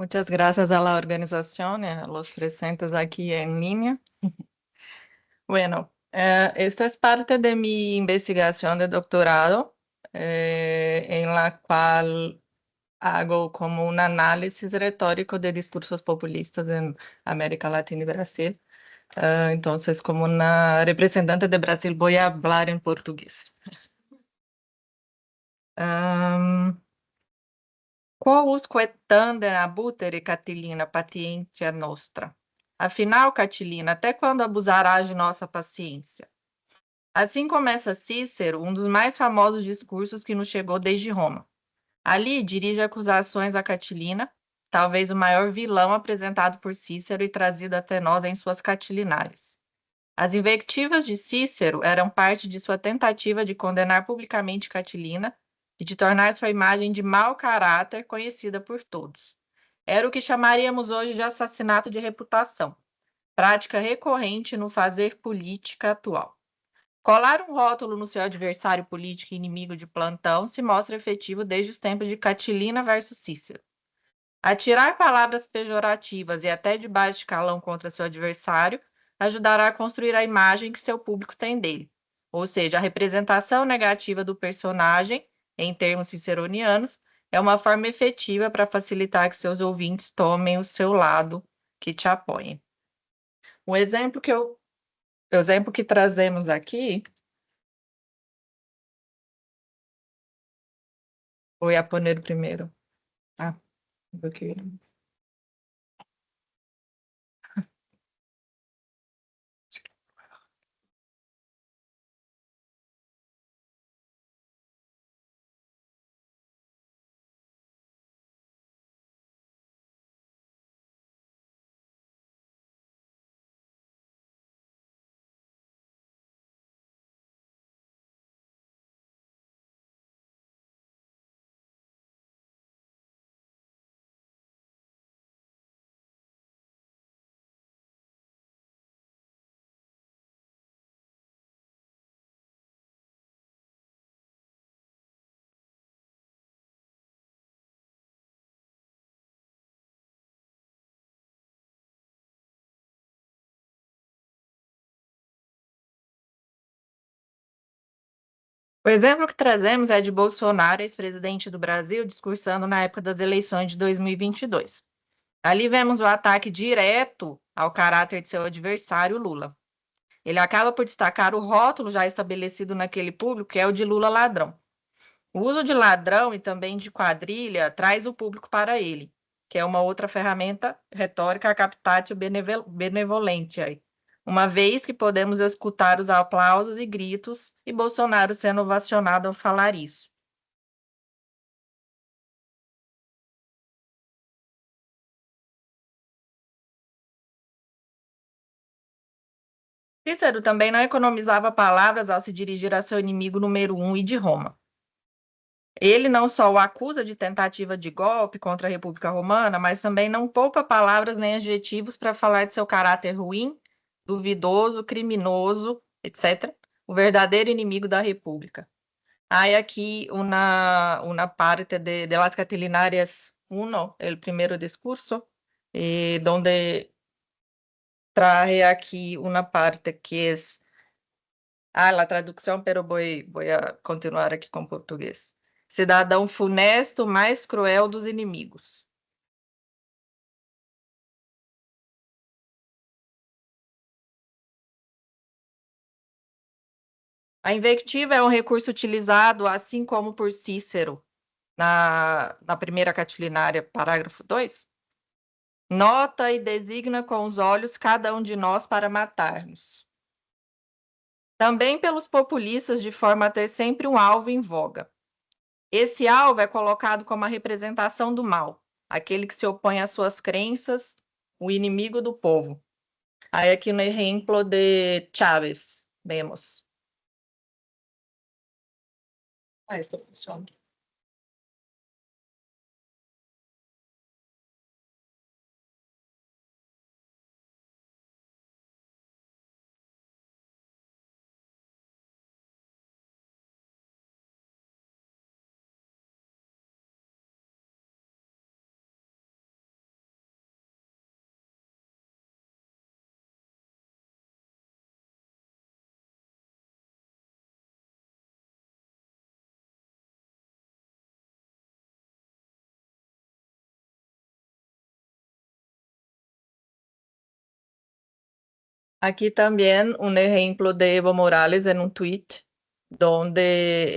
Muchas gracias a la organización y a los presentes aquí en línea. Bueno, esto es parte de mi investigación de doctorado, en la cual hago como un análisis retórico de discursos populistas en América Latina y Brasil. Entonces, como una representante de Brasil, voy a hablar en portugués. Quousque et tandem abutere, Catilina, patientia nostra. Afinal, Catilina, até quando abusarás de nossa paciência? Assim começa Cícero, um dos mais famosos discursos que nos chegou desde Roma. Ali dirige acusações a Catilina, talvez o maior vilão apresentado por Cícero e trazido até nós em suas Catilinárias. As invectivas de Cícero eram parte de sua tentativa de condenar publicamente Catilina e de tornar sua imagem de mau caráter conhecida por todos. Era o que chamaríamos hoje de assassinato de reputação, prática recorrente no fazer política atual. Colar um rótulo no seu adversário político e inimigo de plantão se mostra efetivo desde os tempos de Catilina versus Cícero. Atirar palavras pejorativas e até de baixo calão contra seu adversário ajudará a construir a imagem que seu público tem dele, ou seja, a representação negativa do personagem, em termos ciceronianos, é uma forma efetiva para facilitar que seus ouvintes tomem o seu lado, que te apoiem. O exemplo que trazemos aqui, voy a poner primeiro. Ok. O exemplo que trazemos é de Bolsonaro, ex-presidente do Brasil, discursando na época das eleições de 2022. Ali vemos o ataque direto ao caráter de seu adversário, Lula. Ele acaba por destacar o rótulo já estabelecido naquele público, que é o de Lula ladrão. O uso de ladrão e também de quadrilha traz o público para ele, que é uma outra ferramenta retórica captatio benevolentiae, uma vez que podemos escutar os aplausos e gritos e Bolsonaro sendo ovacionado ao falar isso. Cícero também não economizava palavras ao se dirigir a seu inimigo número um e de Roma. Ele não só o acusa de tentativa de golpe contra a República Romana, mas também não poupa palavras nem adjetivos para falar de seu caráter ruim, duvidoso, criminoso, etc., o verdadeiro inimigo da República. Hay aquí una parte de las Catilinarias 1, el primer discurso, donde traje aquí una parte que es la tradução, pero voy a continuar aqui com português. Cidadão funesto, mais cruel dos inimigos. A invectiva é um recurso utilizado, assim como por Cícero, na primeira catilinária, parágrafo 2. Nota e designa com os olhos cada um de nós para matar-nos. Também pelos populistas, de forma a ter sempre um alvo em voga. Esse alvo é colocado como a representação do mal, aquele que se opõe às suas crenças, o inimigo do povo. Aí aqui no exemplo de Chávez, vemos. Isso funciona. Aquí también un ejemplo de Evo Morales en un tweet donde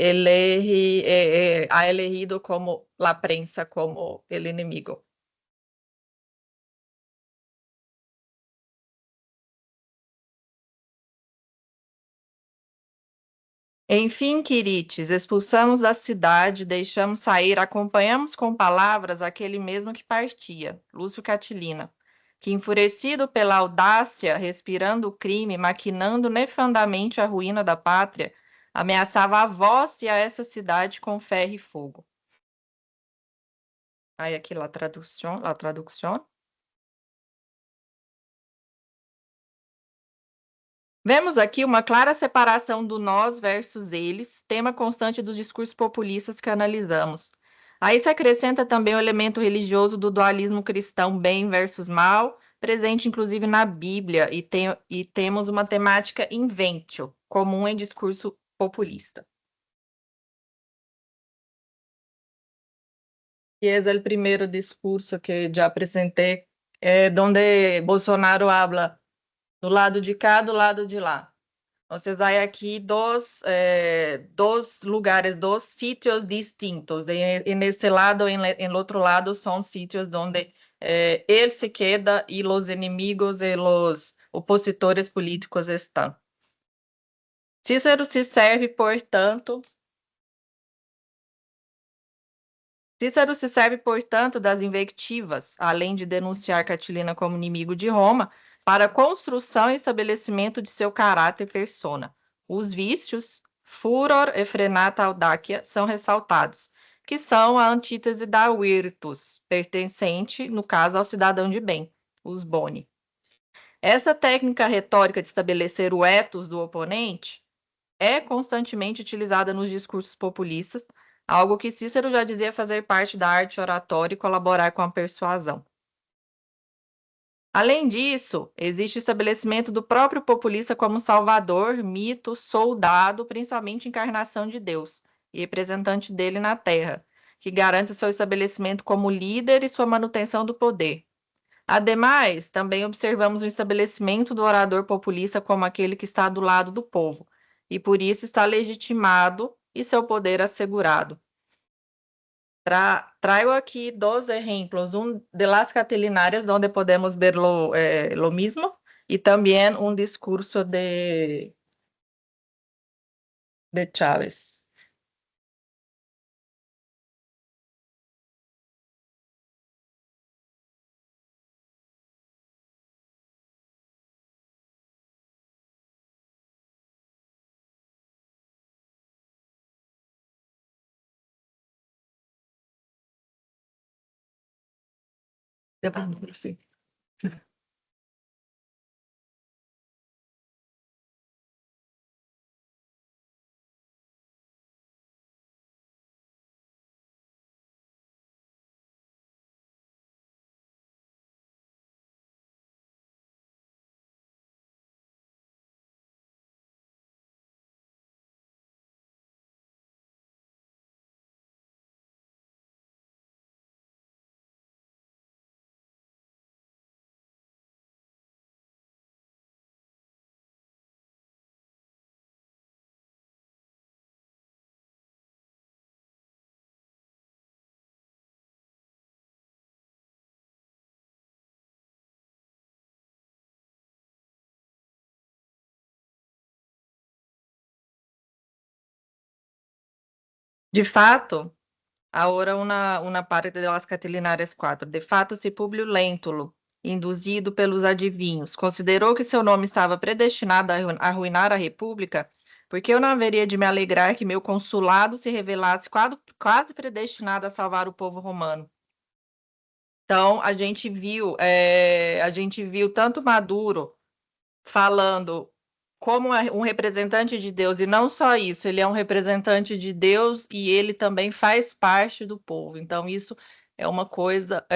ha elegido como la prensa como el enemigo. Enfim, Quirites, expulsamos da cidade, deixamos sair, acompanhamos com palavras aquele mesmo que partia, Lúcio Catilina, que, enfurecido pela audácia, respirando o crime, maquinando nefandamente a ruína da pátria, ameaçava a vós e a essa cidade com ferro e fogo. Aí aqui a tradução. Vemos aqui uma clara separação do nós versus eles, tema constante dos discursos populistas que analisamos. Aí se acrescenta também o elemento religioso do dualismo cristão bem versus mal, presente inclusive na Bíblia, e temos uma temática inventio, comum em discurso populista. E esse é o primeiro discurso que já apresentei, onde Bolsonaro habla do lado de cá, do lado de lá. Entonces hay aquí dos lugares, dos sitios distintos. En este lado, en el otro lado, son sitios donde él se queda y los enemigos y los opositores políticos están. Cícero se serve, portanto, das invectivas, além de denunciar Catilina como inimigo de Roma, para a construção e estabelecimento de seu caráter e persona. Os vícios, furor e frenata audácia, são ressaltados, que são a antítese da virtus, pertencente, no caso, ao cidadão de bem, os boni. Essa técnica retórica de estabelecer o ethos do oponente é constantemente utilizada nos discursos populistas, algo que Cícero já dizia fazer parte da arte oratória e colaborar com a persuasão. Além disso, existe o estabelecimento do próprio populista como salvador, mito, soldado, principalmente encarnação de Deus, e representante dele na Terra, que garante seu estabelecimento como líder e sua manutenção do poder. Ademais, também observamos o estabelecimento do orador populista como aquele que está do lado do povo, e por isso está legitimado e seu poder assegurado. Traigo aqui dois exemplos, de las Catilinarias, onde podemos ver lo mismo, e também discurso de Chávez. Depois não consigo. De fato, ahora una parte de las Catilinares 4. De fato, se Públio Lentulus, induzido pelos adivinhos, considerou que seu nome estava predestinado a arruinar a República, porque eu não haveria de me alegrar que meu consulado se revelasse quase predestinado a salvar o povo romano. Então, a gente viu tanto Maduro falando como um representante de Deus, e não só isso, ele é um representante de Deus e ele também faz parte do povo. Então, isso é uma coisa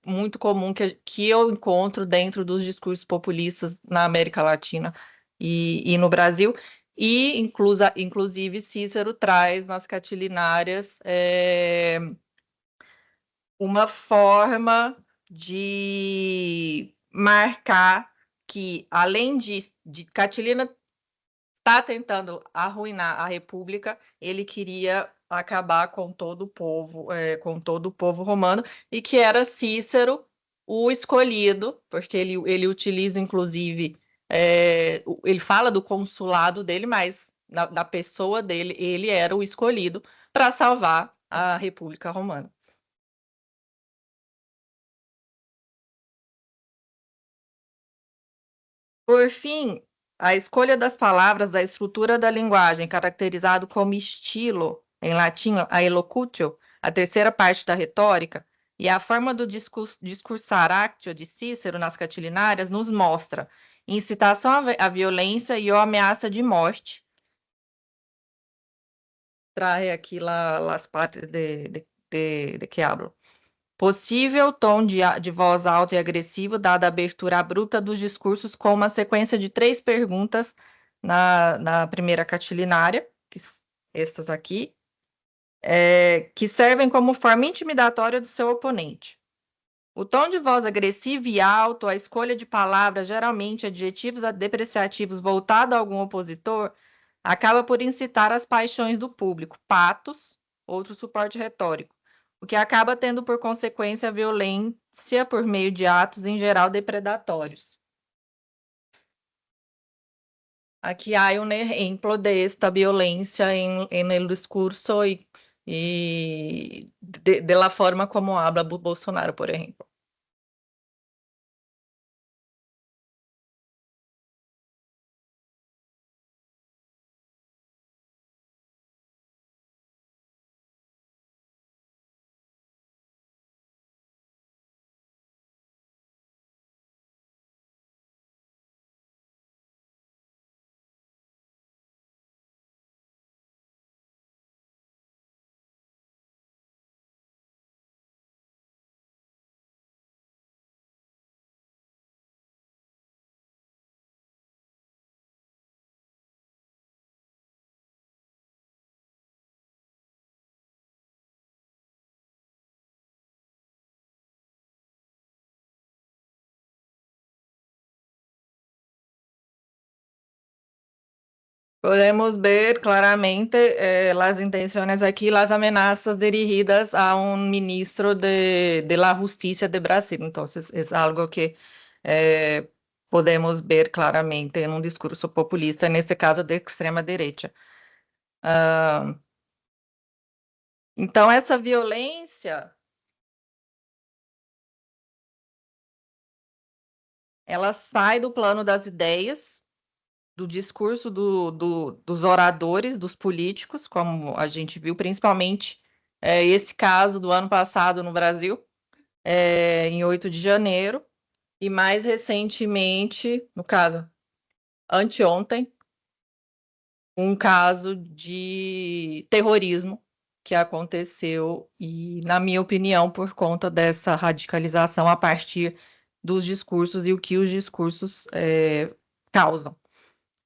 muito comum que eu encontro dentro dos discursos populistas na América Latina e no Brasil. E, inclusive, Cícero traz nas Catilinárias uma forma de marcar que, além de Catilina tá tentando arruinar a República, ele queria acabar com todo o povo romano, e que era Cícero o escolhido, porque ele utiliza, inclusive, ele fala do consulado dele, mas na pessoa dele, ele era o escolhido para salvar a República Romana. Por fim, a escolha das palavras, da estrutura da linguagem, caracterizado como estilo, em latim, a elocutio, a terceira parte da retórica, e a forma do discursar actio de Cícero nas catilinárias nos mostra incitação à violência e ou ameaça de morte. Trae aqui las partes de que hablo. Possível tom de voz alta e agressivo, dada a abertura abrupta dos discursos, com uma sequência de 3 perguntas na primeira catilinária, estas aqui, que servem como forma intimidatória do seu oponente. O tom de voz agressivo e alto, a escolha de palavras, geralmente adjetivos depreciativos, voltado a algum opositor, acaba por incitar as paixões do público, patos, outro suporte retórico, o que acaba tendo por consequência a violência por meio de atos, em geral, depredatórios. Aqui há um exemplo desta violência en el discurso e de la forma como habla Bolsonaro, por exemplo. Podemos ver claramente las intenciones aquí, las amenazas dirigidas a un ministro de la Justicia de Brasil. Entonces, es algo que podemos ver claramente en un discurso populista, en este caso de extrema derecha. Então, essa violência, ela sai do plano das ideias, do discurso dos oradores, dos políticos, como a gente viu, principalmente esse caso do ano passado no Brasil, em 8 de janeiro, e mais recentemente, no caso, anteontem, um caso de terrorismo que aconteceu, e, na minha opinião, por conta dessa radicalização a partir dos discursos e o que os discursos causam.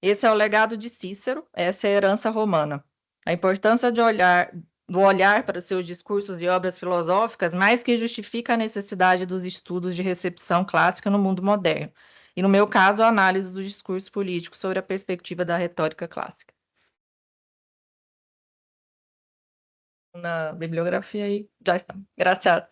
Esse é o legado de Cícero, essa é a herança romana. A importância do olhar para seus discursos e obras filosóficas mais que justifica a necessidade dos estudos de recepção clássica no mundo moderno. E, no meu caso, a análise do discurso político sobre a perspectiva da retórica clássica. Na bibliografia aí, já está. Graças.